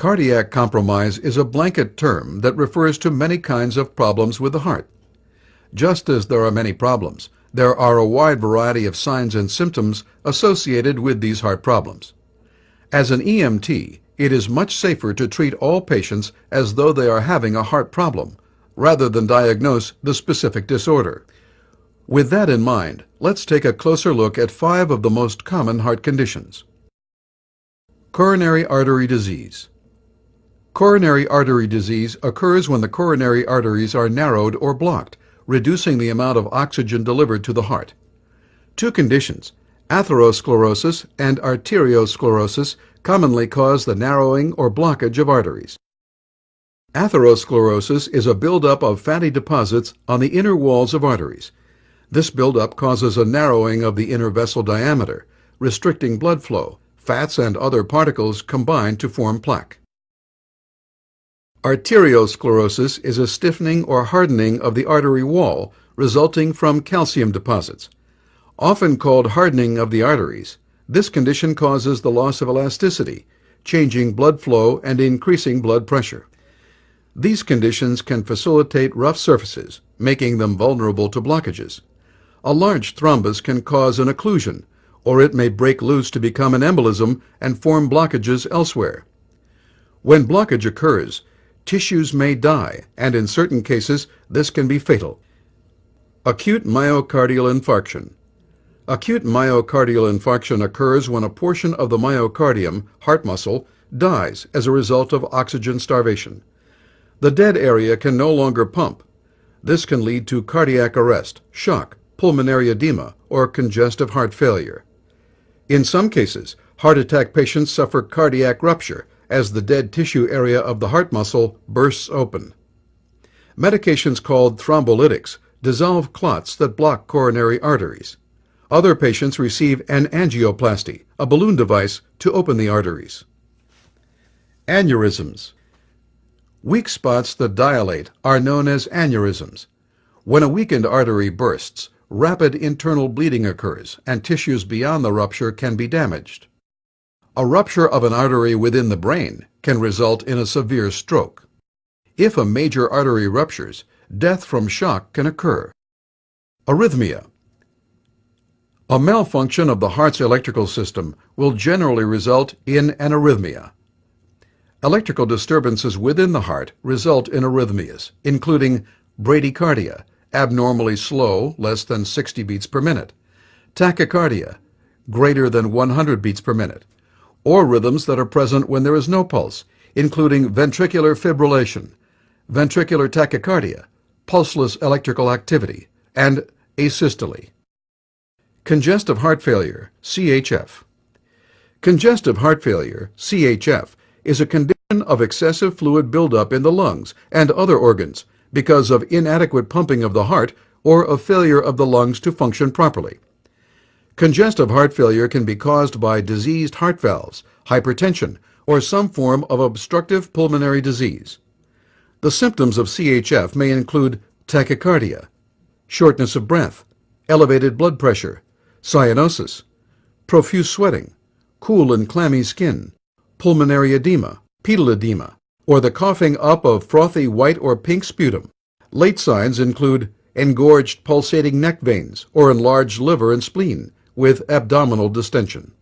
Cardiac compromise is a blanket term that refers to many kinds of problems with the heart. Just as there are many problems, there are a wide variety of signs and symptoms associated with these heart problems. As an EMT, it is much safer to treat all patients as though they are having a heart problem, rather than diagnose the specific disorder. With that in mind, let's take a closer look at 5 of the most common heart conditions. Coronary artery disease. Coronary artery disease occurs when the coronary arteries are narrowed or blocked, reducing the amount of oxygen delivered to the heart. 2 conditions, atherosclerosis and arteriosclerosis, commonly cause the narrowing or blockage of arteries. Atherosclerosis is a buildup of fatty deposits on the inner walls of arteries. This buildup causes a narrowing of the inner vessel diameter, restricting blood flow. Fats and other particles combine to form plaque. Arteriosclerosis is a stiffening or hardening of the artery wall resulting from calcium deposits. Often called hardening of the arteries, this condition causes the loss of elasticity, changing blood flow and increasing blood pressure. These conditions can facilitate rough surfaces, making them vulnerable to blockages. A large thrombus can cause an occlusion, or it may break loose to become an embolism and form blockages elsewhere. When blockage occurs, tissues may die, and in certain cases, this can be fatal. Acute myocardial infarction. Acute myocardial infarction occurs when a portion of the myocardium, heart muscle, dies as a result of oxygen starvation. The dead area can no longer pump. This can lead to cardiac arrest, shock, pulmonary edema, or congestive heart failure. In some cases, heart attack patients suffer cardiac rupture as the dead tissue area of the heart muscle bursts open. Medications called thrombolytics dissolve clots that block coronary arteries. Other patients receive an angioplasty, a balloon device, to open the arteries. Aneurysms. Weak spots that dilate are known as aneurysms. When a weakened artery bursts, rapid internal bleeding occurs, and tissues beyond the rupture can be damaged. A rupture of an artery within the brain can result in a severe stroke. If a major artery ruptures, death from shock can occur. Arrhythmia. A malfunction of the heart's electrical system will generally result in an arrhythmia. Electrical disturbances within the heart result in arrhythmias, including bradycardia, abnormally slow, less than 60 beats per minute, tachycardia, greater than 100 beats per minute, or rhythms that are present when there is no pulse, including ventricular fibrillation, ventricular tachycardia, pulseless electrical activity, and asystole. Congestive heart failure, CHF. Congestive heart failure, CHF, is a condition of excessive fluid buildup in the lungs and other organs because of inadequate pumping of the heart or a failure of the lungs to function properly. Congestive heart failure can be caused by diseased heart valves, hypertension, or some form of obstructive pulmonary disease. The symptoms of CHF may include tachycardia, shortness of breath, elevated blood pressure, cyanosis, profuse sweating, cool and clammy skin, pulmonary edema, pedal edema, or the coughing up of frothy white or pink sputum. Late signs include engorged pulsating neck veins or enlarged liver and spleen with abdominal distension.